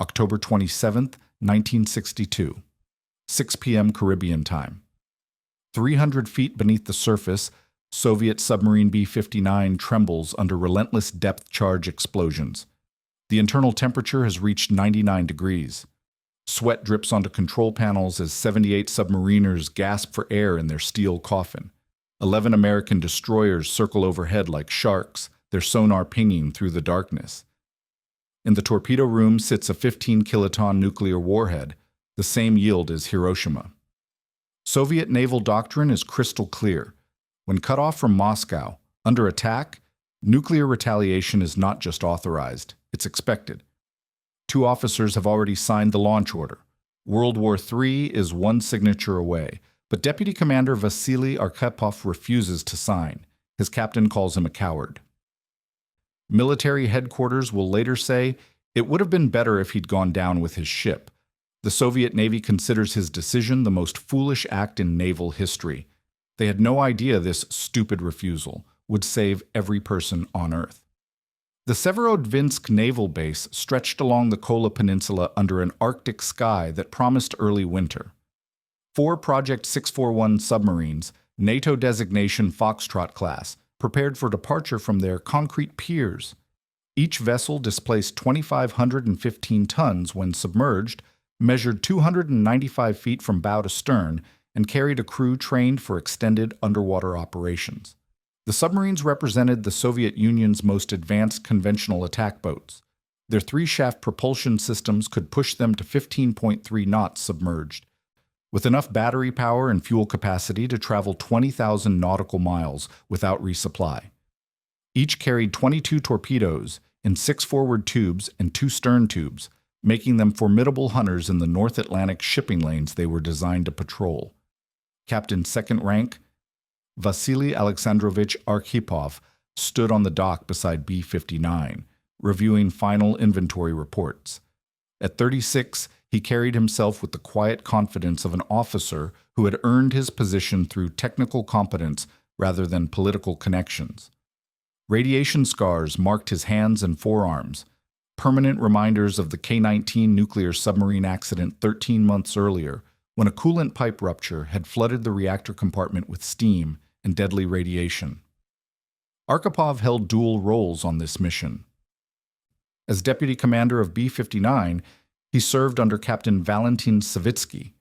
October 27, 1962, 6 p.m. Caribbean time. 300 feet beneath the surface, Soviet submarine B-59 trembles under relentless depth charge explosions. The internal temperature has reached 99 degrees. Sweat drips onto control panels as 78 submariners gasp for air in their steel coffin. 11 American destroyers circle overhead like sharks, their sonar pinging through the darkness. In the torpedo room sits a 15-kiloton nuclear warhead, the same yield as Hiroshima. Soviet naval doctrine is crystal clear. When cut off from Moscow, under attack, nuclear retaliation is not just authorized, it's expected. 2 officers have already signed the launch order. World War III is one signature away, but Deputy Commander Vasily Arkhipov refuses to sign. His captain calls him a coward. Military headquarters will later say, it would have been better if he'd gone down with his ship. The Soviet Navy considers his decision the most foolish act in naval history. They had no idea this stupid refusal would save every person on Earth. The Severodvinsk naval base stretched along the Kola Peninsula under an Arctic sky that promised early winter. 4 Project 641 submarines, NATO designation Foxtrot class, prepared for departure from their concrete piers. Each vessel displaced 2,515 tons when submerged, measured 295 feet from bow to stern, and carried a crew trained for extended underwater operations. The submarines represented the Soviet Union's most advanced conventional attack boats. Their 3-shaft propulsion systems could push them to 15.3 knots submerged, with enough battery power and fuel capacity to travel 20,000 nautical miles without resupply. Each carried 22 torpedoes in 6 forward tubes and 2 stern tubes, making them formidable hunters in the North Atlantic shipping lanes they were designed to patrol. Captain second rank Vasily Alexandrovich Arkhipov stood on the dock beside B-59, reviewing final inventory reports. At 36, he carried himself with the quiet confidence of an officer who had earned his position through technical competence rather than political connections. Radiation scars marked his hands and forearms, permanent reminders of the K-19 nuclear submarine accident 13 months earlier, when a coolant pipe rupture had flooded the reactor compartment with steam and deadly radiation. Arkhipov held dual roles on this mission. As deputy commander of B-59, he served under Captain Valentin Savitsky.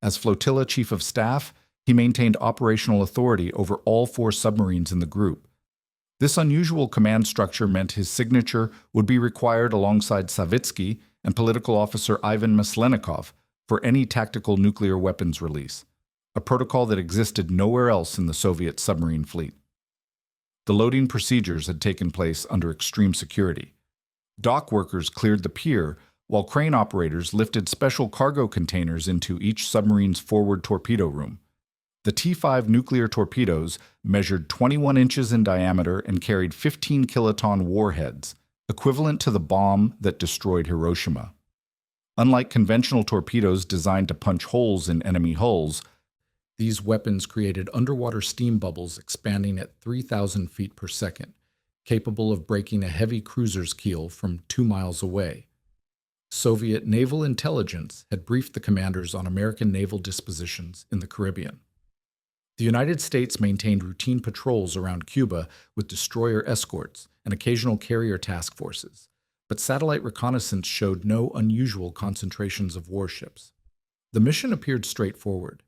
As flotilla chief of staff, he maintained operational authority over all 4 submarines in the group. This unusual command structure meant his signature would be required alongside Savitsky and political officer Ivan Maslenikov for any tactical nuclear weapons release, a protocol that existed nowhere else in the Soviet submarine fleet. The loading procedures had taken place under extreme security. Dock workers cleared the pier, while crane operators lifted special cargo containers into each submarine's forward torpedo room. The T-5 nuclear torpedoes measured 21 inches in diameter and carried 15-kiloton warheads, equivalent to the bomb that destroyed Hiroshima. Unlike conventional torpedoes designed to punch holes in enemy hulls, these weapons created underwater steam bubbles expanding at 3,000 feet per second, capable of breaking a heavy cruiser's keel from 2 miles away. Soviet naval intelligence had briefed the commanders on American naval dispositions in the Caribbean. The United States maintained routine patrols around Cuba with destroyer escorts and occasional carrier task forces, but satellite reconnaissance showed no unusual concentrations of warships. The mission appeared straightforward: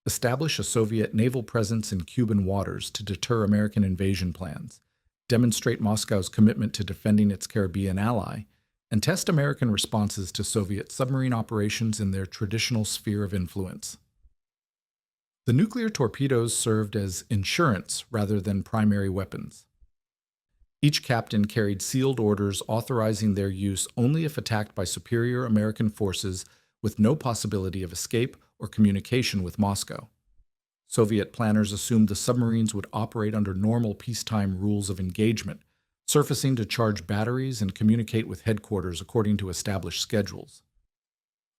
establish a Soviet naval presence in Cuban waters to deter American invasion plans, demonstrate Moscow's commitment to defending its Caribbean ally, and test American responses to Soviet submarine operations in their traditional sphere of influence. The nuclear torpedoes served as insurance rather than primary weapons. Each captain carried sealed orders authorizing their use only if attacked by superior American forces with no possibility of escape or communication with Moscow. Soviet planners assumed the submarines would operate under normal peacetime rules of engagement, surfacing to charge batteries and communicate with headquarters according to established schedules.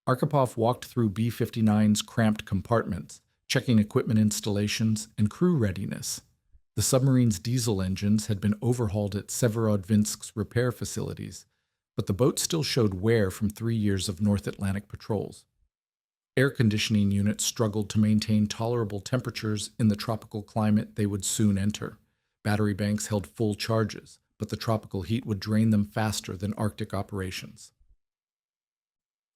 Arkhipov walked through B-59's cramped compartments, checking equipment installations and crew readiness. The submarine's diesel engines had been overhauled at Severodvinsk's repair facilities, but the boat still showed wear from 3 years of North Atlantic patrols. Air conditioning units struggled to maintain tolerable temperatures in the tropical climate they would soon enter. Battery banks held full charges, but the tropical heat would drain them faster than Arctic operations.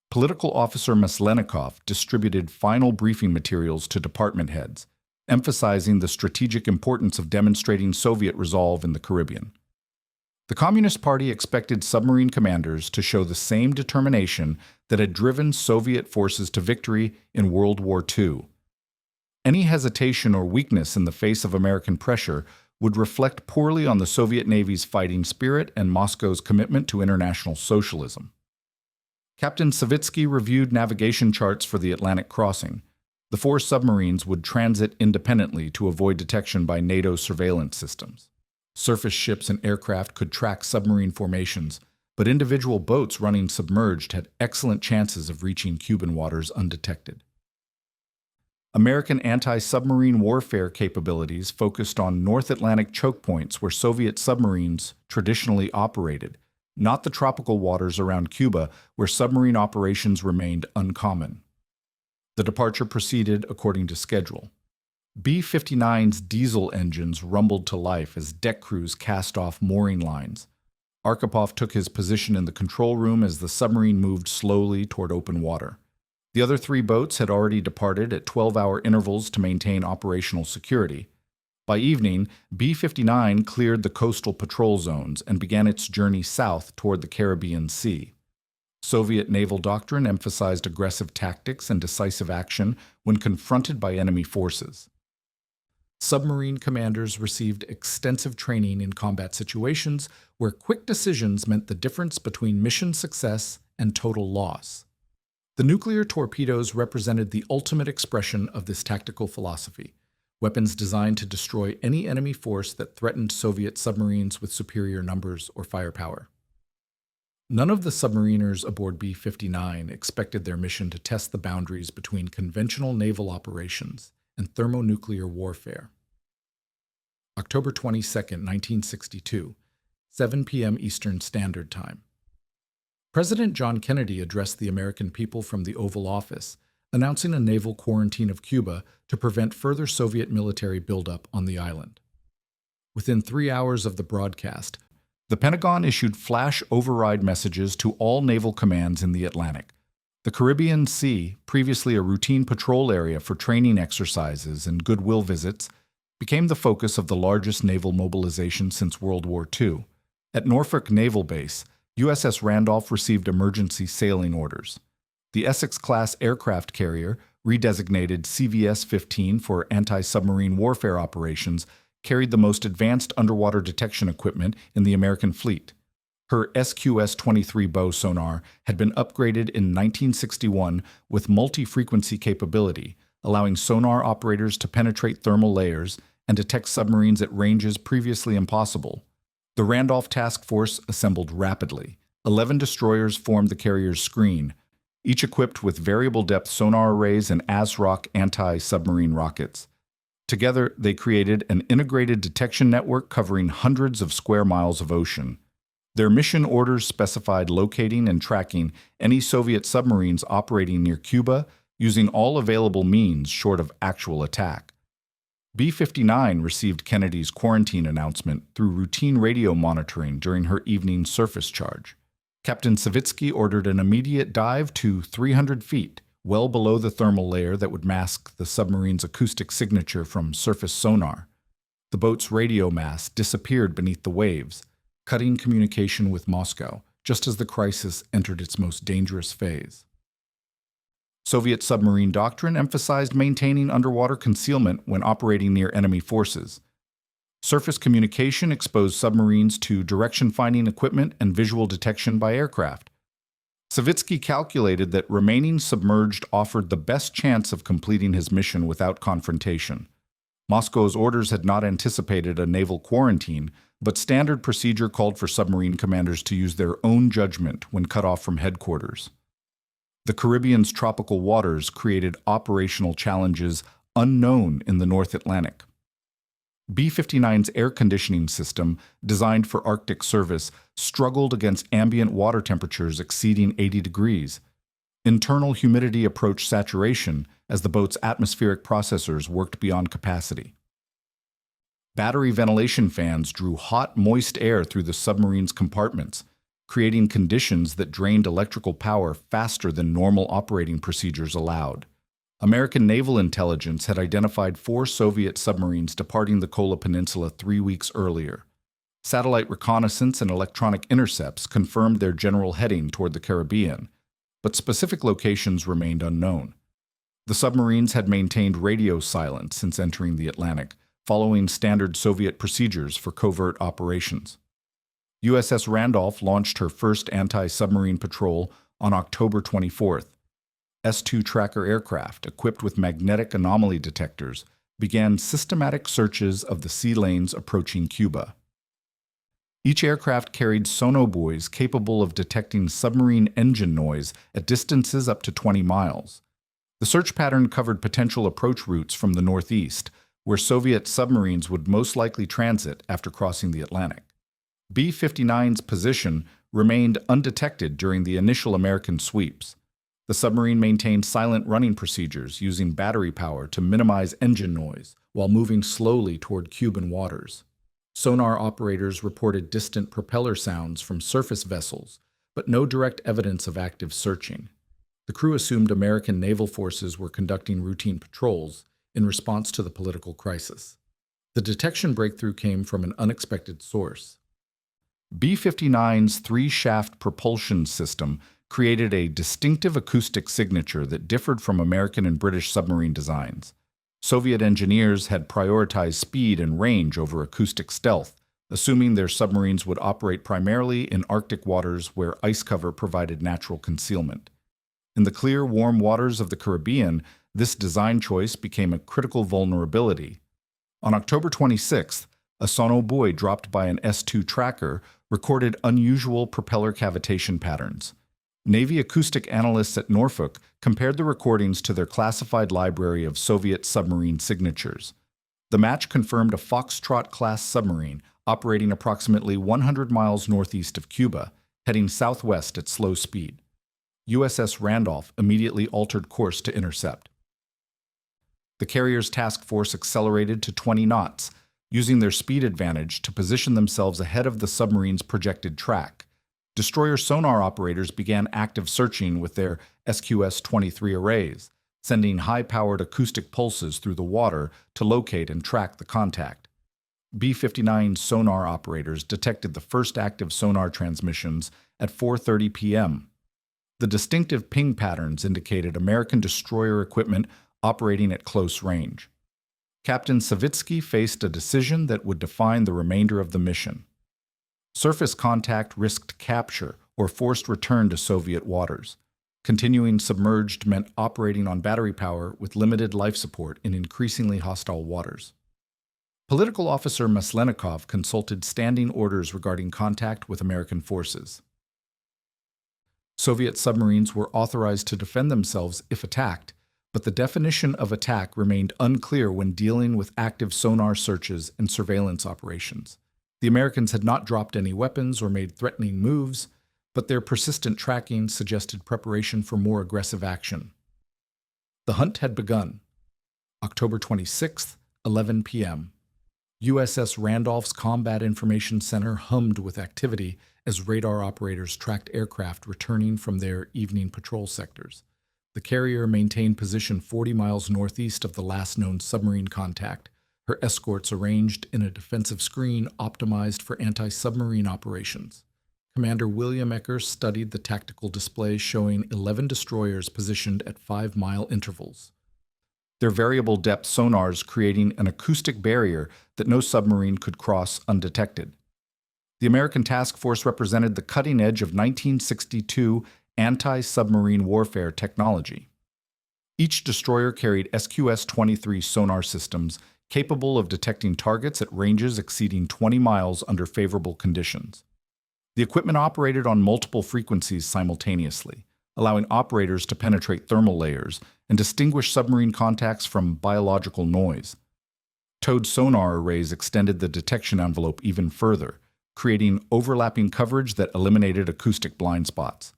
Political officer Maslenikov distributed final briefing materials to department heads, emphasizing the strategic importance of demonstrating Soviet resolve in the Caribbean. The Communist Party expected submarine commanders to show the same determination that had driven Soviet forces to victory in World War II. Any hesitation or weakness in the face of American pressure would reflect poorly on the Soviet Navy's fighting spirit and Moscow's commitment to international socialism. Captain Savitsky reviewed navigation charts for the Atlantic crossing. The 4 submarines would transit independently to avoid detection by NATO surveillance systems. Surface ships and aircraft could track submarine formations, but individual boats running submerged had excellent chances of reaching Cuban waters undetected. American anti-submarine warfare capabilities focused on North Atlantic choke points where Soviet submarines traditionally operated, not the tropical waters around Cuba where submarine operations remained uncommon. The departure proceeded according to schedule. B-59's diesel engines rumbled to life as deck crews cast off mooring lines. Arkhipov took his position in the control room as the submarine moved slowly toward open water. The other 3 boats had already departed at 12-hour intervals to maintain operational security. By evening, B-59 cleared the coastal patrol zones and began its journey south toward the Caribbean Sea. Soviet naval doctrine emphasized aggressive tactics and decisive action when confronted by enemy forces. Submarine commanders received extensive training in combat situations where quick decisions meant the difference between mission success and total loss. The nuclear torpedoes represented the ultimate expression of this tactical philosophy, weapons designed to destroy any enemy force that threatened Soviet submarines with superior numbers or firepower. None of the submariners aboard B-59 expected their mission to test the boundaries between conventional naval operations and thermonuclear warfare. October 22, 1962, 7 p.m. Eastern Standard Time. President John Kennedy addressed the American people from the Oval Office, announcing a naval quarantine of Cuba to prevent further Soviet military buildup on the island. Within 3 hours of the broadcast, the Pentagon issued flash override messages to all naval commands in the Atlantic. The Caribbean Sea, previously a routine patrol area for training exercises and goodwill visits, became the focus of the largest naval mobilization since World War II. At Norfolk Naval Base, USS Randolph received emergency sailing orders. The Essex-class aircraft carrier, redesignated CVS-15 for anti-submarine warfare operations, carried the most advanced underwater detection equipment in the American fleet. Her SQS-23 bow sonar had been upgraded in 1961 with multi-frequency capability, allowing sonar operators to penetrate thermal layers and detect submarines at ranges previously impossible. The Randolph Task Force assembled rapidly. 11 destroyers formed the carrier's screen, each equipped with variable-depth sonar arrays and ASROC anti-submarine rockets. Together, they created an integrated detection network covering hundreds of square miles of ocean. Their mission orders specified locating and tracking any Soviet submarines operating near Cuba using all available means short of actual attack. B-59 received Kennedy's quarantine announcement through routine radio monitoring during her evening surface charge. Captain Savitsky ordered an immediate dive to 300 feet, well below the thermal layer that would mask the submarine's acoustic signature from surface sonar. The boat's radio mast disappeared beneath the waves, cutting communication with Moscow, just as the crisis entered its most dangerous phase. Soviet submarine doctrine emphasized maintaining underwater concealment when operating near enemy forces. Surface communication exposed submarines to direction-finding equipment and visual detection by aircraft. Savitsky calculated that remaining submerged offered the best chance of completing his mission without confrontation. Moscow's orders had not anticipated a naval quarantine, but standard procedure called for submarine commanders to use their own judgment when cut off from headquarters. The Caribbean's tropical waters created operational challenges unknown in the North Atlantic. B-59's air conditioning system, designed for Arctic service, struggled against ambient water temperatures exceeding 80 degrees. Internal humidity approached saturation as the boat's atmospheric processors worked beyond capacity. Battery ventilation fans drew hot, moist air through the submarine's compartments, creating conditions that drained electrical power faster than normal operating procedures allowed. American naval intelligence had identified 4 Soviet submarines departing the Kola Peninsula 3 weeks earlier. Satellite reconnaissance and electronic intercepts confirmed their general heading toward the Caribbean, but specific locations remained unknown. The submarines had maintained radio silence since entering the Atlantic, following standard Soviet procedures for covert operations. USS Randolph launched her first anti-submarine patrol on October 24th. S-2 tracker aircraft, equipped with magnetic anomaly detectors, began systematic searches of the sea lanes approaching Cuba. Each aircraft carried sonobuoys capable of detecting submarine engine noise at distances up to 20 miles. The search pattern covered potential approach routes from the northeast, where Soviet submarines would most likely transit after crossing the Atlantic. B-59's position remained undetected during the initial American sweeps. The submarine maintained silent running procedures using battery power to minimize engine noise while moving slowly toward Cuban waters. Sonar operators reported distant propeller sounds from surface vessels, but no direct evidence of active searching. The crew assumed American naval forces were conducting routine patrols in response to the political crisis. The detection breakthrough came from an unexpected source. B-59's 3-shaft propulsion system created a distinctive acoustic signature that differed from American and British submarine designs. Soviet engineers had prioritized speed and range over acoustic stealth, assuming their submarines would operate primarily in Arctic waters where ice cover provided natural concealment. In the clear, warm waters of the Caribbean, this design choice became a critical vulnerability. On October 26th, a sonobuoy dropped by an S-2 tracker recorded unusual propeller cavitation patterns. Navy acoustic analysts at Norfolk compared the recordings to their classified library of Soviet submarine signatures. The match confirmed a Foxtrot-class submarine operating approximately 100 miles northeast of Cuba, heading southwest at slow speed. USS Randolph immediately altered course to intercept. The carrier's task force accelerated to 20 knots, using their speed advantage to position themselves ahead of the submarine's projected track. Destroyer sonar operators began active searching with their SQS-23 arrays, sending high-powered acoustic pulses through the water to locate and track the contact. B-59 sonar operators detected the first active sonar transmissions at 4:30 p.m. The distinctive ping patterns indicated American destroyer equipment operating at close range. Captain Savitsky faced a decision that would define the remainder of the mission. Surface contact risked capture or forced return to Soviet waters. Continuing submerged meant operating on battery power with limited life support in increasingly hostile waters. Political officer Maslenikov consulted standing orders regarding contact with American forces. Soviet submarines were authorized to defend themselves if attacked, but the definition of attack remained unclear when dealing with active sonar searches and surveillance operations. The Americans had not dropped any weapons or made threatening moves, but their persistent tracking suggested preparation for more aggressive action. The hunt had begun. October 26th, 11 p.m. USS Randolph's Combat Information Center hummed with activity as radar operators tracked aircraft returning from their evening patrol sectors. The carrier maintained position 40 miles northeast of the last known submarine contact, her escorts arranged in a defensive screen optimized for anti-submarine operations. Commander William Eckers studied the tactical display showing 11 destroyers positioned at 5-mile intervals, their variable depth sonars creating an acoustic barrier that no submarine could cross undetected. The American task force represented the cutting edge of 1962 anti-submarine warfare technology. Each destroyer carried SQS-23 sonar systems capable of detecting targets at ranges exceeding 20 miles under favorable conditions. The equipment operated on multiple frequencies simultaneously, allowing operators to penetrate thermal layers and distinguish submarine contacts from biological noise. Towed sonar arrays extended the detection envelope even further, creating overlapping coverage that eliminated acoustic blind spots.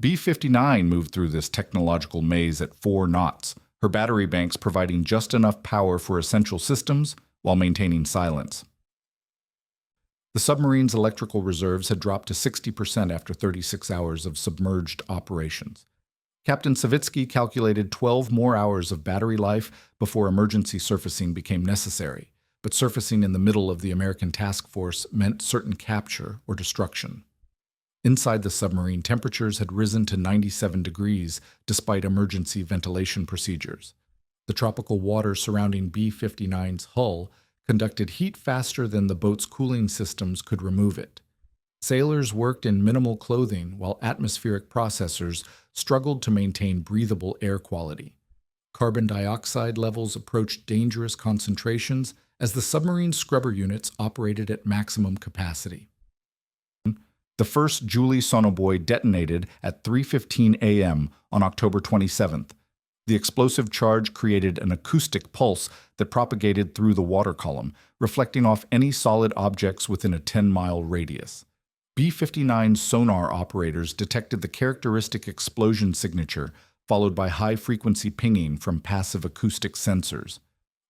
B-59 moved through this technological maze at 4 knots, her battery banks providing just enough power for essential systems while maintaining silence. The submarine's electrical reserves had dropped to 60% after 36 hours of submerged operations. Captain Savitsky calculated 12 more hours of battery life before emergency surfacing became necessary, but surfacing in the middle of the American task force meant certain capture or destruction. Inside the submarine, temperatures had risen to 97 degrees despite emergency ventilation procedures. The tropical water surrounding B-59's hull conducted heat faster than the boat's cooling systems could remove it. Sailors worked in minimal clothing while atmospheric processors struggled to maintain breathable air quality. Carbon dioxide levels approached dangerous concentrations as the submarine scrubber units operated at maximum capacity. The first Julie sonobuoy detonated at 3:15 a.m. on October 27th. The explosive charge created an acoustic pulse that propagated through the water column, reflecting off any solid objects within a 10-mile radius. B-59's sonar operators detected the characteristic explosion signature, followed by high-frequency pinging from passive acoustic sensors.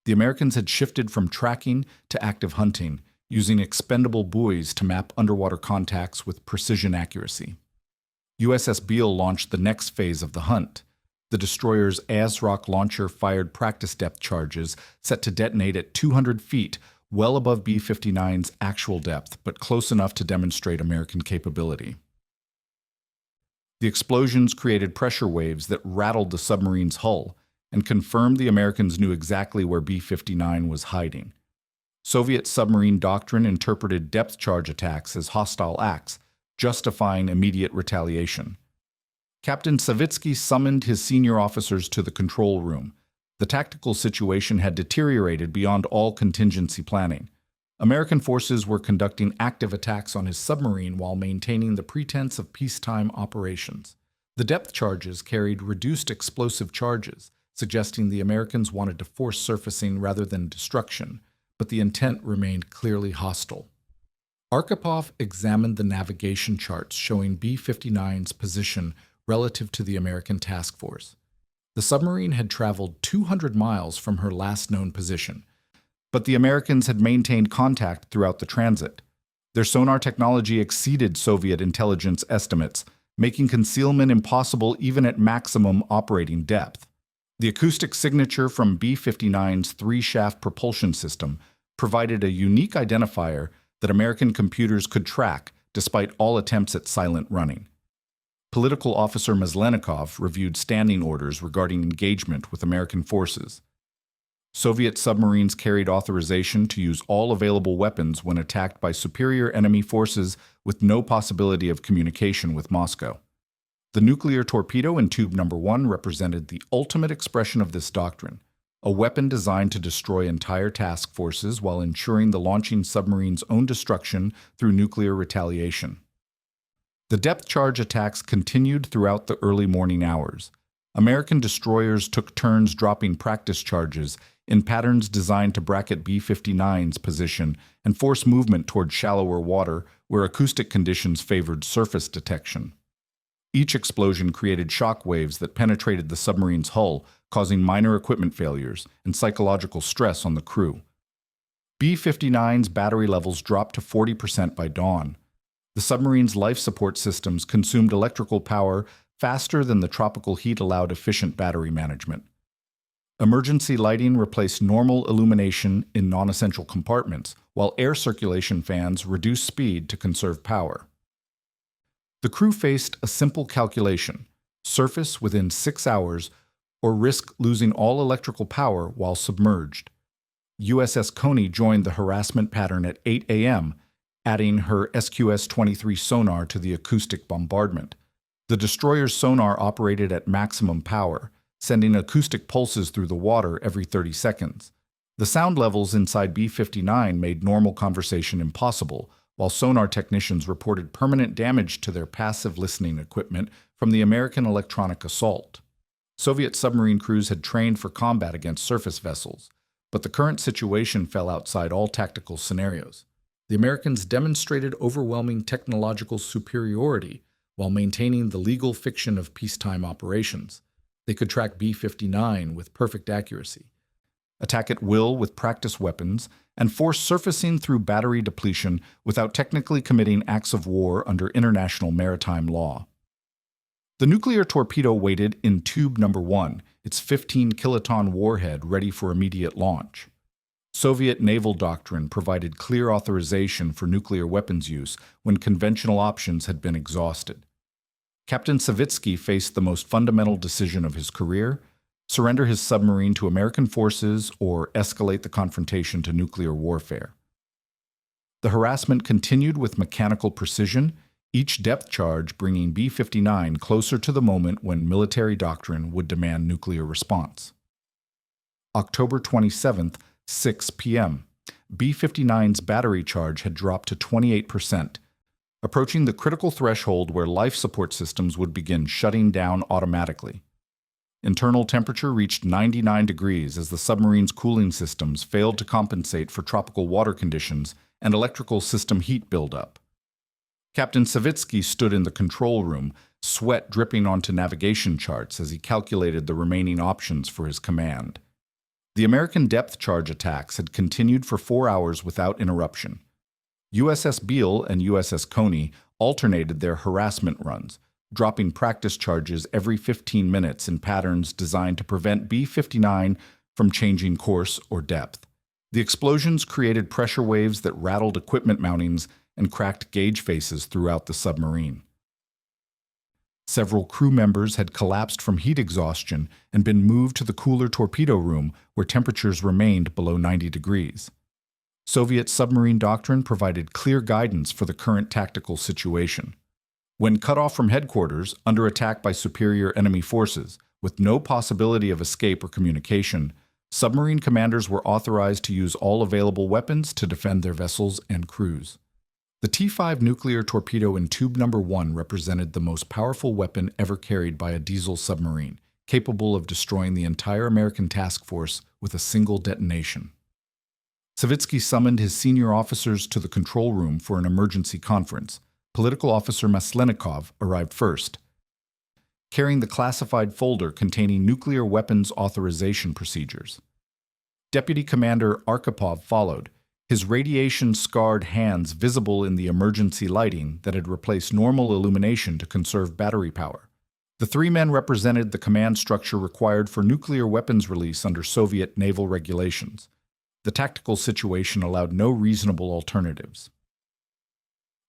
The Americans had shifted from tracking to active hunting, using expendable buoys to map underwater contacts with precision accuracy. USS Beale launched the next phase of the hunt. The destroyer's ASROC launcher fired practice depth charges set to detonate at 200 feet, well above B-59's actual depth, but close enough to demonstrate American capability. The explosions created pressure waves that rattled the submarine's hull and confirmed the Americans knew exactly where B-59 was hiding. Soviet submarine doctrine interpreted depth charge attacks as hostile acts, justifying immediate retaliation. Captain Savitsky summoned his senior officers to the control room. The tactical situation had deteriorated beyond all contingency planning. American forces were conducting active attacks on his submarine while maintaining the pretense of peacetime operations. The depth charges carried reduced explosive charges, suggesting the Americans wanted to force surfacing rather than destruction, but the intent remained clearly hostile. Arkhipov examined the navigation charts showing B-59's position relative to the American task force. The submarine had traveled 200 miles from her last known position, but the Americans had maintained contact throughout the transit. Their sonar technology exceeded Soviet intelligence estimates, making concealment impossible even at maximum operating depth. The acoustic signature from B-59's 3-shaft propulsion system provided a unique identifier that American computers could track despite all attempts at silent running. Political officer Maslenikov reviewed standing orders regarding engagement with American forces. Soviet submarines carried authorization to use all available weapons when attacked by superior enemy forces with no possibility of communication with Moscow. The nuclear torpedo in tube number 1 represented the ultimate expression of this doctrine, a weapon designed to destroy entire task forces while ensuring the launching submarine's own destruction through nuclear retaliation. The depth charge attacks continued throughout the early morning hours. American destroyers took turns dropping practice charges in patterns designed to bracket B-59's position and force movement toward shallower water where acoustic conditions favored surface detection. Each explosion created shock waves that penetrated the submarine's hull, causing minor equipment failures and psychological stress on the crew. B-59's battery levels dropped to 40% by dawn. The submarine's life support systems consumed electrical power faster than the tropical heat allowed efficient battery management. Emergency lighting replaced normal illumination in non-essential compartments, while air circulation fans reduced speed to conserve power. The crew faced a simple calculation: surface within 6 hours or risk losing all electrical power while submerged. USS Coney joined the harassment pattern at 8 a.m., adding her SQS-23 sonar to the acoustic bombardment. The destroyer's sonar operated at maximum power, sending acoustic pulses through the water every 30 seconds. The sound levels inside B-59 made normal conversation impossible, while sonar technicians reported permanent damage to their passive listening equipment from the American electronic assault. Soviet submarine crews had trained for combat against surface vessels, But the current situation fell outside all tactical scenarios. The Americans demonstrated overwhelming technological superiority while maintaining the legal fiction of peacetime operations. They could track B-59 with perfect accuracy, attack at will with practice weapons, and force surfacing through battery depletion without technically committing acts of war under international maritime law. The nuclear torpedo waited in tube number 1, its 15-kiloton warhead ready for immediate launch. Soviet naval doctrine provided clear authorization for nuclear weapons use when conventional options had been exhausted. Captain Savitsky faced the most fundamental decision of his career: surrender his submarine to American forces or escalate the confrontation to nuclear warfare. The harassment continued with mechanical precision, each depth charge bringing B-59 closer to the moment when military doctrine would demand nuclear response. October 27th, 6 p.m. B-59's battery charge had dropped to 28%, approaching the critical threshold where life support systems would begin shutting down automatically. Internal temperature reached 99 degrees as the submarine's cooling systems failed to compensate for tropical water conditions and electrical system heat buildup. Captain Savitsky stood in the control room, sweat dripping onto navigation charts as he calculated the remaining options for his command. The American depth charge attacks had continued for 4 hours without interruption. USS Beale and USS Coney alternated their harassment runs, dropping practice charges every 15 minutes in patterns designed to prevent B-59 from changing course or depth. The explosions created pressure waves that rattled equipment mountings and cracked gauge faces throughout the submarine. Several crew members had collapsed from heat exhaustion and been moved to the cooler torpedo room where temperatures remained below 90 degrees. Soviet submarine doctrine provided clear guidance for the current tactical situation. When cut off from headquarters, under attack by superior enemy forces, with no possibility of escape or communication, submarine commanders were authorized to use all available weapons to defend their vessels and crews. The T-5 nuclear torpedo in tube number 1 represented the most powerful weapon ever carried by a diesel submarine, capable of destroying the entire American task force with a single detonation. Savitsky summoned his senior officers to the control room for an emergency conference. Political officer Maslenikov arrived first, carrying the classified folder containing nuclear weapons authorization procedures. Deputy Commander Arkhipov followed, his radiation-scarred hands visible in the emergency lighting that had replaced normal illumination to conserve battery power. The 3 men represented the command structure required for nuclear weapons release under Soviet naval regulations. The tactical situation allowed no reasonable alternatives.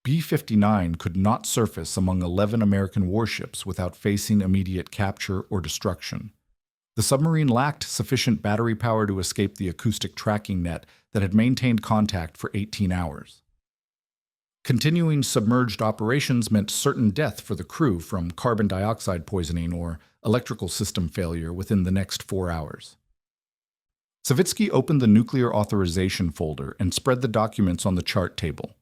B-59 could not surface among 11 American warships without facing immediate capture or destruction. The submarine lacked sufficient battery power to escape the acoustic tracking net that had maintained contact for 18 hours. Continuing submerged operations meant certain death for the crew from carbon dioxide poisoning or electrical system failure within the next 4 hours. Savitsky opened the nuclear authorization folder and spread the documents on the chart table.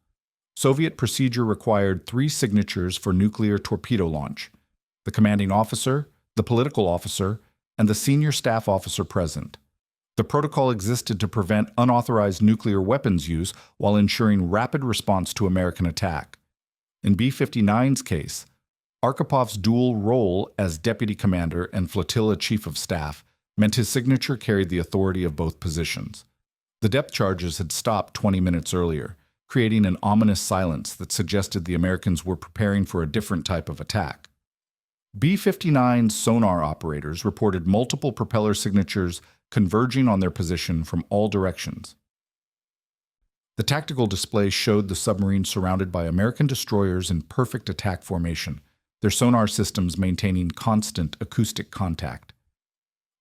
Soviet procedure required 3 signatures for nuclear torpedo launch: the commanding officer, the political officer, and the senior staff officer present. The protocol existed to prevent unauthorized nuclear weapons use while ensuring rapid response to American attack. In B-59's case, Arkhipov's dual role as deputy commander and flotilla chief of staff meant his signature carried the authority of both positions. The depth charges had stopped 20 minutes earlier, creating an ominous silence that suggested the Americans were preparing for a different type of attack. B-59's sonar operators reported multiple propeller signatures converging on their position from all directions. The tactical display showed the submarine surrounded by American destroyers in perfect attack formation, their sonar systems maintaining constant acoustic contact.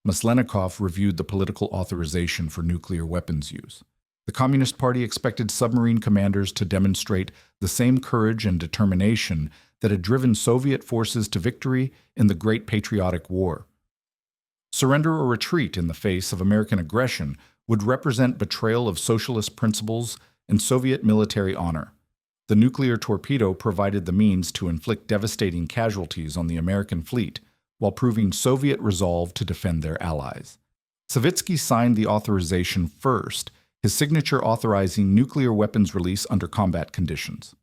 Maslenikov reviewed the political authorization for nuclear weapons use. The Communist Party expected submarine commanders to demonstrate the same courage and determination that had driven Soviet forces to victory in the Great Patriotic War. Surrender or retreat in the face of American aggression would represent betrayal of socialist principles and Soviet military honor. The nuclear torpedo provided the means to inflict devastating casualties on the American fleet while proving Soviet resolve to defend their allies. Savitsky signed the authorization first, his signature authorizing nuclear weapons release under combat conditions.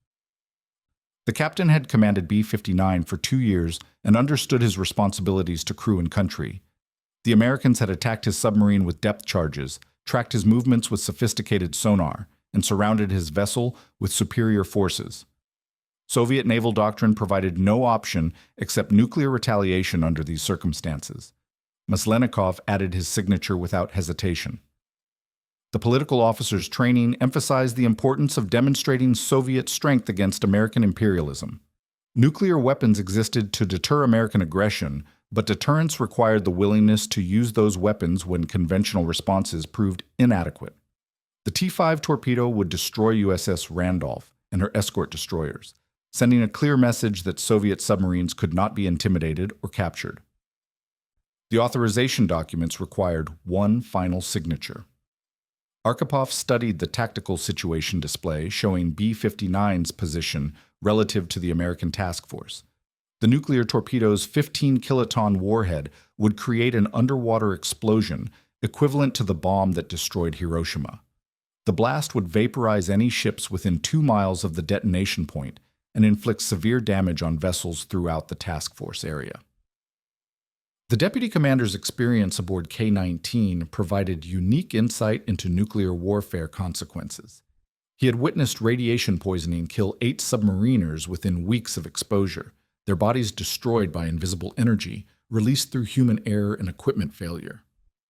The captain had commanded B-59 for 2 years and understood his responsibilities to crew and country. The Americans had attacked his submarine with depth charges, tracked his movements with sophisticated sonar, and surrounded his vessel with superior forces. Soviet naval doctrine provided no option except nuclear retaliation under these circumstances. Maslenikov added his signature without hesitation. The political officers' training emphasized the importance of demonstrating Soviet strength against American imperialism. Nuclear weapons existed to deter American aggression, but deterrence required the willingness to use those weapons when conventional responses proved inadequate. The T-5 torpedo would destroy USS Randolph and her escort destroyers, sending a clear message that Soviet submarines could not be intimidated or captured. The authorization documents required one final signature. Arkhipov studied the tactical situation display showing B-59's position relative to the American task force. The nuclear torpedo's 15-kiloton warhead would create an underwater explosion equivalent to the bomb that destroyed Hiroshima. The blast would vaporize any ships within 2 miles of the detonation point and inflict severe damage on vessels throughout the task force area. The deputy commander's experience aboard K-19 provided unique insight into nuclear warfare consequences. He had witnessed radiation poisoning kill 8 submariners within weeks of exposure, their bodies destroyed by invisible energy, released through human error and equipment failure.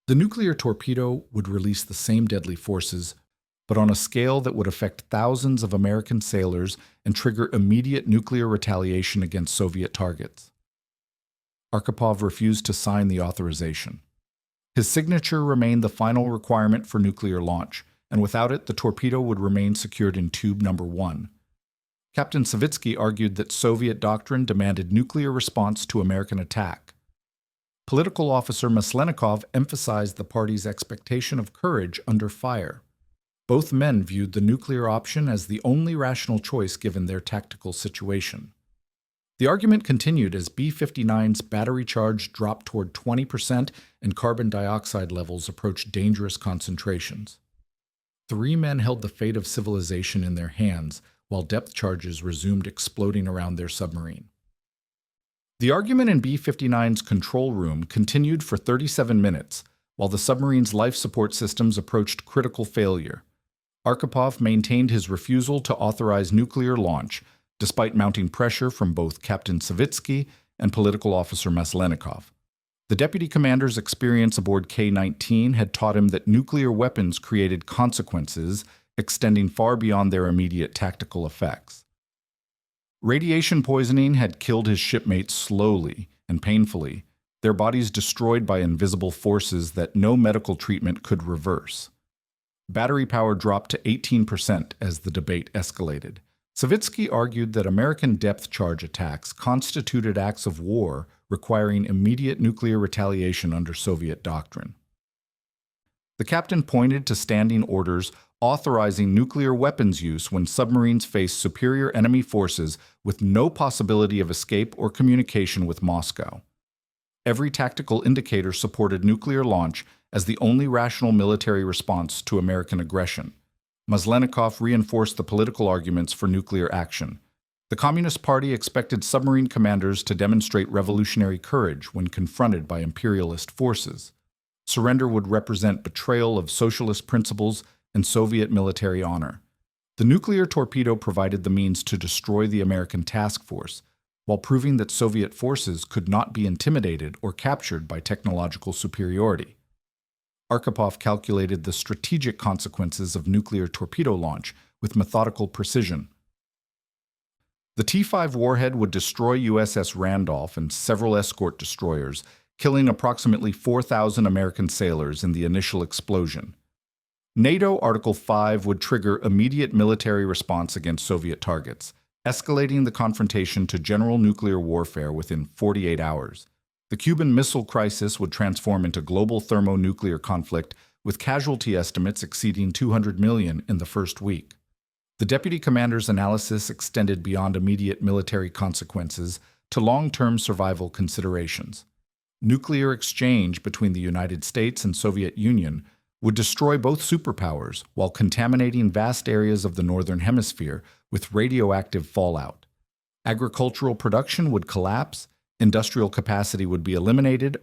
The nuclear torpedo would release the same deadly forces, but on a scale that would affect thousands of American sailors and trigger immediate nuclear retaliation against Soviet targets. Arkhipov refused to sign the authorization. His signature remained the final requirement for nuclear launch, and without it, the torpedo would remain secured in tube number 1. Captain Savitsky argued that Soviet doctrine demanded nuclear response to American attack. Political officer Maslenikov emphasized the party's expectation of courage under fire. Both men viewed the nuclear option as the only rational choice given their tactical situation. The argument continued as B-59's battery charge dropped toward 20% and carbon dioxide levels approached dangerous concentrations. 3 men held the fate of civilization in their hands, while depth charges resumed exploding around their submarine. The argument in B-59's control room continued for 37 minutes, while the submarine's life support systems approached critical failure. Arkhipov maintained his refusal to authorize nuclear launch, despite mounting pressure from both Captain Savitsky and political officer Maslenikov. The deputy commander's experience aboard K-19 had taught him that nuclear weapons created consequences extending far beyond their immediate tactical effects. Radiation poisoning had killed his shipmates slowly and painfully, their bodies destroyed by invisible forces that no medical treatment could reverse. Battery power dropped to 18% as the debate escalated. Savitsky argued that American depth charge attacks constituted acts of war requiring immediate nuclear retaliation under Soviet doctrine. The captain pointed to standing orders authorizing nuclear weapons use when submarines faced superior enemy forces with no possibility of escape or communication with Moscow. Every tactical indicator supported nuclear launch as the only rational military response to American aggression. Maslenikov reinforced the political arguments for nuclear action. The Communist Party expected submarine commanders to demonstrate revolutionary courage when confronted by imperialist forces. Surrender would represent betrayal of socialist principles and Soviet military honor. The nuclear torpedo provided the means to destroy the American task force, while proving that Soviet forces could not be intimidated or captured by technological superiority. Arkhipov calculated the strategic consequences of nuclear torpedo launch with methodical precision. The T-5 warhead would destroy USS Randolph and several escort destroyers, killing approximately 4,000 American sailors in the initial explosion. NATO Article 5 would trigger immediate military response against Soviet targets, escalating the confrontation to general nuclear warfare within 48 hours. The Cuban Missile Crisis would transform into global thermonuclear conflict, with casualty estimates exceeding 200 million in the first week. The deputy commander's analysis extended beyond immediate military consequences to long-term survival considerations. Nuclear exchange between the United States and Soviet Union would destroy both superpowers while contaminating vast areas of the Northern Hemisphere with radioactive fallout. Agricultural production would collapse, industrial capacity would be eliminated,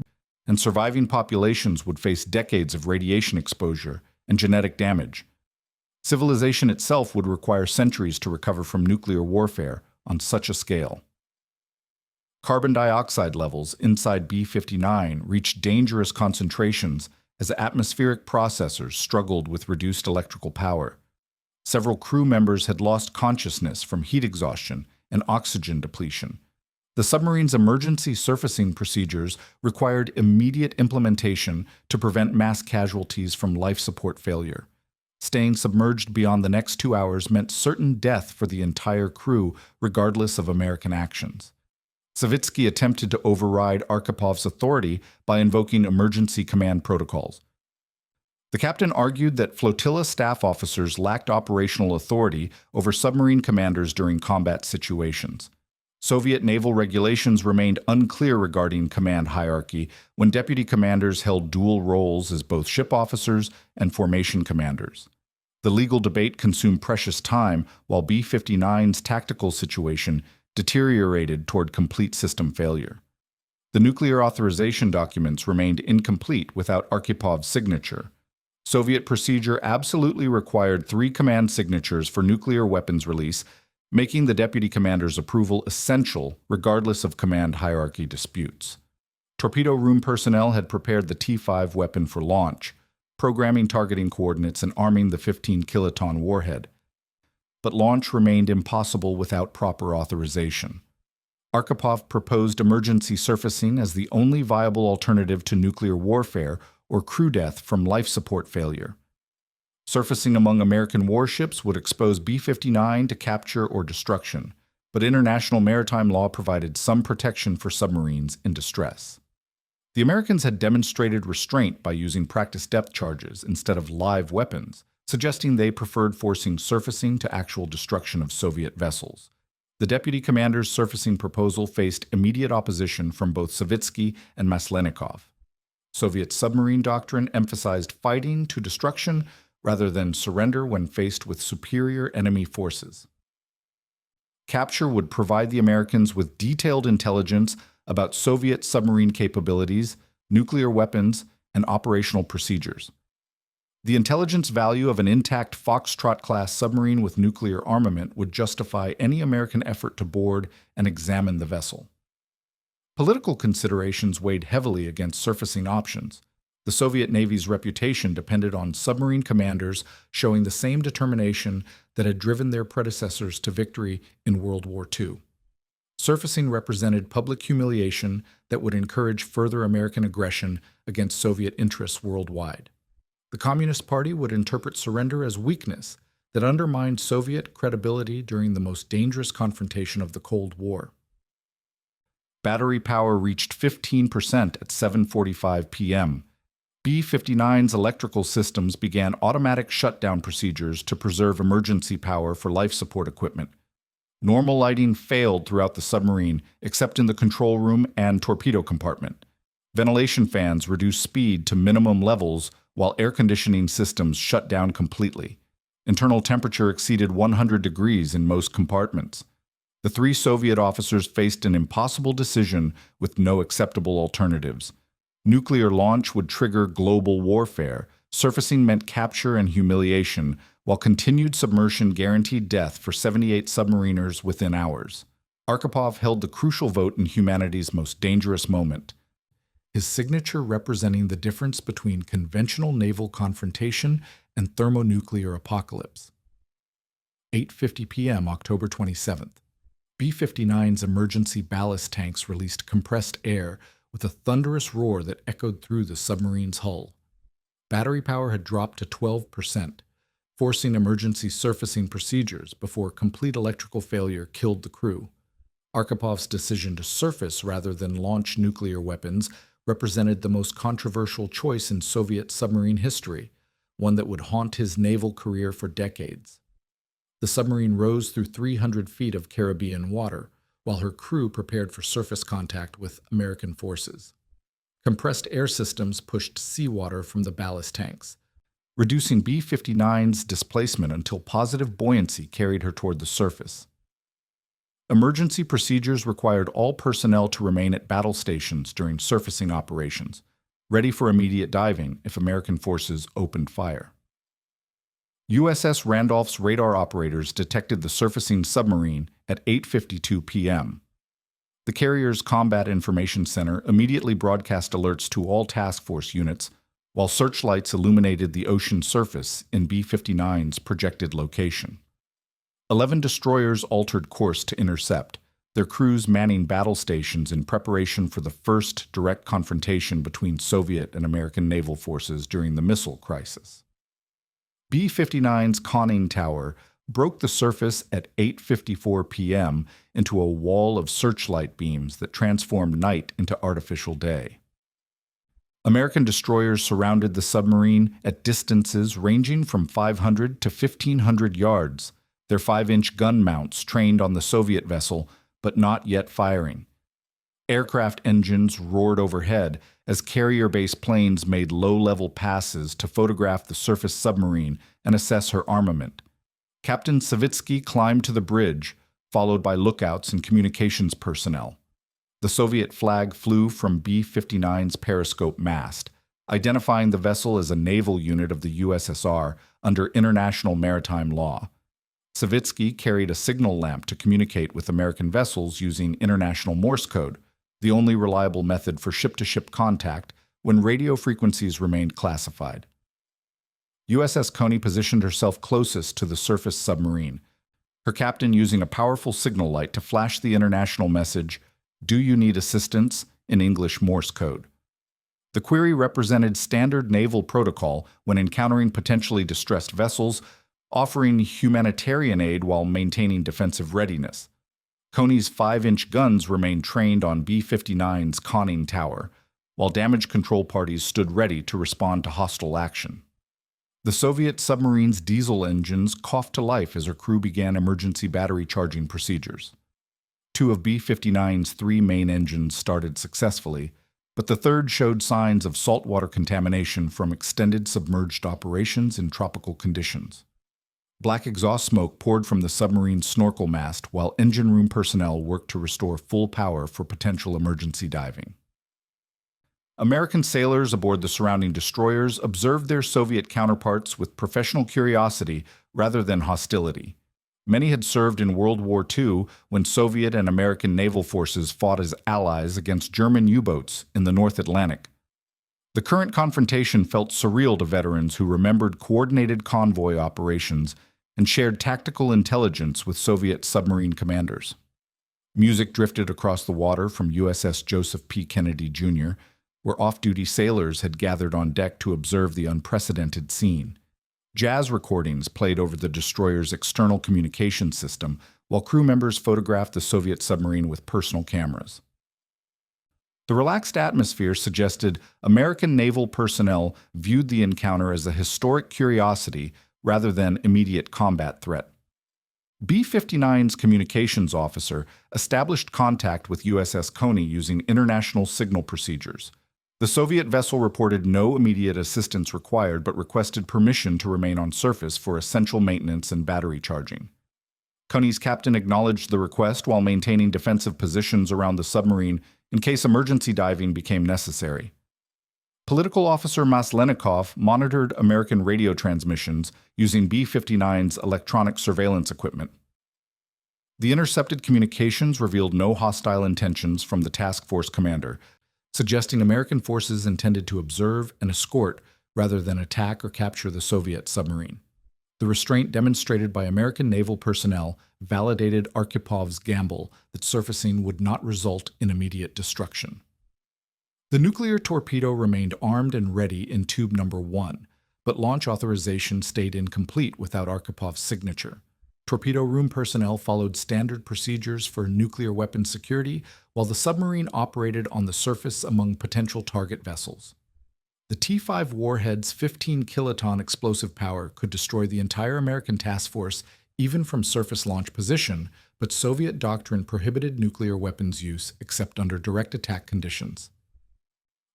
and surviving populations would face decades of radiation exposure and genetic damage. Civilization itself would require centuries to recover from nuclear warfare on such a scale. Carbon dioxide levels inside B-59 reached dangerous concentrations as atmospheric processors struggled with reduced electrical power. Several crew members had lost consciousness from heat exhaustion and oxygen depletion. The submarine's emergency surfacing procedures required immediate implementation to prevent mass casualties from life support failure. Staying submerged beyond the next 2 hours meant certain death for the entire crew, regardless of American actions. Savitsky attempted to override Arkhipov's authority by invoking emergency command protocols. The captain argued that flotilla staff officers lacked operational authority over submarine commanders during combat situations. Soviet naval regulations remained unclear regarding command hierarchy when deputy commanders held dual roles as both ship officers and formation commanders. The legal debate consumed precious time while B-59's tactical situation deteriorated toward complete system failure. The nuclear authorization documents remained incomplete without Arkhipov's signature. Soviet procedure absolutely required 3 command signatures for nuclear weapons release, making the deputy commander's approval essential regardless of command hierarchy disputes. Torpedo room personnel had prepared the T-5 weapon for launch, programming targeting coordinates and arming the 15-kiloton warhead. But launch remained impossible without proper authorization. Arkhipov proposed emergency surfacing as the only viable alternative to nuclear warfare or crew death from life support failure. Surfacing among American warships would expose B-59 to capture or destruction, but international maritime law provided some protection for submarines in distress. The Americans had demonstrated restraint by using practice depth charges instead of live weapons, suggesting they preferred forcing surfacing to actual destruction of Soviet vessels. The deputy commander's surfacing proposal faced immediate opposition from both Savitsky and Maslenikov. Soviet submarine doctrine emphasized fighting to destruction rather than surrender when faced with superior enemy forces. Capture would provide the Americans with detailed intelligence about Soviet submarine capabilities, nuclear weapons, and operational procedures. The intelligence value of an intact Foxtrot-class submarine with nuclear armament would justify any American effort to board and examine the vessel. Political considerations weighed heavily against surfacing options. The Soviet Navy's reputation depended on submarine commanders showing the same determination that had driven their predecessors to victory in World War II. Surfacing represented public humiliation that would encourage further American aggression against Soviet interests worldwide. The Communist Party would interpret surrender as weakness that undermined Soviet credibility during the most dangerous confrontation of the Cold War. Battery power reached 15% at 7:45 p.m. B-59's electrical systems began automatic shutdown procedures to preserve emergency power for life support equipment. Normal lighting failed throughout the submarine, except in the control room and torpedo compartment. Ventilation fans reduced speed to minimum levels while air conditioning systems shut down completely. Internal temperature exceeded 100 degrees in most compartments. The 3 Soviet officers faced an impossible decision with no acceptable alternatives. Nuclear launch would trigger global warfare. Surfacing meant capture and humiliation, while continued submersion guaranteed death for 78 submariners within hours. Arkhipov held the crucial vote in humanity's most dangerous moment, his signature representing the difference between conventional naval confrontation and thermonuclear apocalypse. 8:50 p.m., October 27th. B-59's emergency ballast tanks released compressed air with a thunderous roar that echoed through the submarine's hull. Battery power had dropped to 12%, forcing emergency surfacing procedures before complete electrical failure killed the crew. Arkhipov's decision to surface rather than launch nuclear weapons represented the most controversial choice in Soviet submarine history, one that would haunt his naval career for decades. The submarine rose through 300 feet of Caribbean water, while her crew prepared for surface contact with American forces. Compressed air systems pushed seawater from the ballast tanks, reducing B-59's displacement until positive buoyancy carried her toward the surface. Emergency procedures required all personnel to remain at battle stations during surfacing operations, ready for immediate diving if American forces opened fire. USS Randolph's radar operators detected the surfacing submarine at 8:52 p.m. The carrier's Combat Information Center immediately broadcast alerts to all task force units, while searchlights illuminated the ocean surface in B-59's projected location. 11 destroyers altered course to intercept, their crews manning battle stations in preparation for the first direct confrontation between Soviet and American naval forces during the missile crisis. B-59's conning tower broke the surface at 8:54 p.m. into a wall of searchlight beams that transformed night into artificial day. American destroyers surrounded the submarine at distances ranging from 500 to 1,500 yards, their 5-inch gun mounts trained on the Soviet vessel, but not yet firing. Aircraft engines roared overhead as carrier-based planes made low-level passes to photograph the surface submarine and assess her armament. Captain Savitsky climbed to the bridge, followed by lookouts and communications personnel. The Soviet flag flew from B-59's periscope mast, identifying the vessel as a naval unit of the USSR under international maritime law. Savitsky carried a signal lamp to communicate with American vessels using International Morse code, the only reliable method for ship-to-ship contact when radio frequencies remained classified. USS Coney positioned herself closest to the surface submarine, her captain using a powerful signal light to flash the international message, "Do you need assistance?" in English Morse code. The query represented standard naval protocol when encountering potentially distressed vessels, offering humanitarian aid while maintaining defensive readiness. Coney's 5-inch guns remained trained on B-59's conning tower, while damage control parties stood ready to respond to hostile action. The Soviet submarine's diesel engines coughed to life as her crew began emergency battery charging procedures. 2 of B-59's 3 main engines started successfully, but the third showed signs of saltwater contamination from extended submerged operations in tropical conditions. Black exhaust smoke poured from the submarine's snorkel mast while engine room personnel worked to restore full power for potential emergency diving. American sailors aboard the surrounding destroyers observed their Soviet counterparts with professional curiosity rather than hostility. Many had served in World War II when Soviet and American naval forces fought as allies against German U-boats in the North Atlantic. The current confrontation felt surreal to veterans who remembered coordinated convoy operations and shared tactical intelligence with Soviet submarine commanders. Music drifted across the water from USS Joseph P. Kennedy, Jr., where off-duty sailors had gathered on deck to observe the unprecedented scene. Jazz recordings played over the destroyer's external communication system, while crew members photographed the Soviet submarine with personal cameras. The relaxed atmosphere suggested American naval personnel viewed the encounter as a historic curiosity rather than immediate combat threat. B-59's communications officer established contact with USS Coney using international signal procedures. The Soviet vessel reported no immediate assistance required but requested permission to remain on surface for essential maintenance and battery charging. Coney's captain acknowledged the request while maintaining defensive positions around the submarine in case emergency diving became necessary. Political officer Maslenikov monitored American radio transmissions using B-59's electronic surveillance equipment. The intercepted communications revealed no hostile intentions from the task force commander, suggesting American forces intended to observe and escort rather than attack or capture the Soviet submarine. The restraint demonstrated by American naval personnel validated Arkhipov's gamble that surfacing would not result in immediate destruction. The nuclear torpedo remained armed and ready in tube number 1, but launch authorization stayed incomplete without Arkhipov's signature. Torpedo room personnel followed standard procedures for nuclear weapon security, while the submarine operated on the surface among potential target vessels. The T-5 warhead's 15-kiloton explosive power could destroy the entire American task force even from surface launch position, but Soviet doctrine prohibited nuclear weapons use except under direct attack conditions.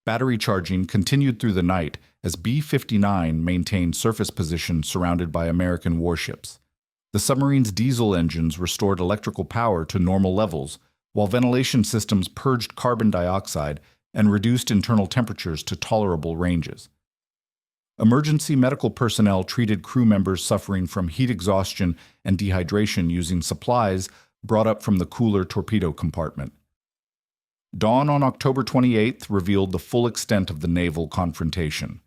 Battery charging continued through the night as B-59 maintained surface position surrounded by American warships. The submarine's diesel engines restored electrical power to normal levels, while ventilation systems purged carbon dioxide and reduced internal temperatures to tolerable ranges. Emergency medical personnel treated crew members suffering from heat exhaustion and dehydration using supplies brought up from the cooler torpedo compartment. Dawn on October 28th revealed the full extent of the naval confrontation.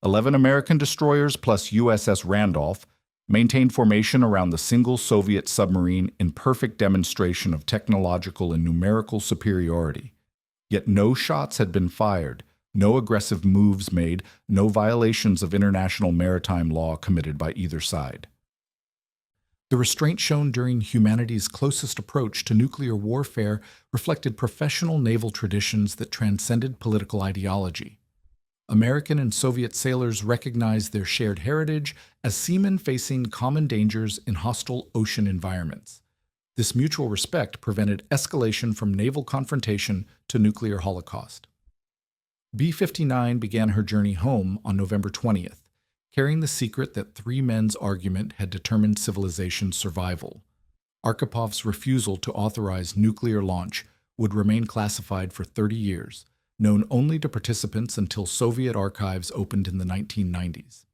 11 American destroyers plus USS Randolph maintained formation around the single Soviet submarine in perfect demonstration of technological and numerical superiority. Yet no shots had been fired, no aggressive moves made, no violations of international maritime law committed by either side. The restraint shown during humanity's closest approach to nuclear warfare reflected professional naval traditions that transcended political ideology. American and Soviet sailors recognized their shared heritage as seamen facing common dangers in hostile ocean environments. This mutual respect prevented escalation from naval confrontation to nuclear holocaust. B-59 began her journey home on November 20th, carrying the secret that three men's argument had determined civilization's survival. Archipov's refusal to authorize nuclear launch would remain classified for 30 years, known only to participants until Soviet archives opened in the 1990s.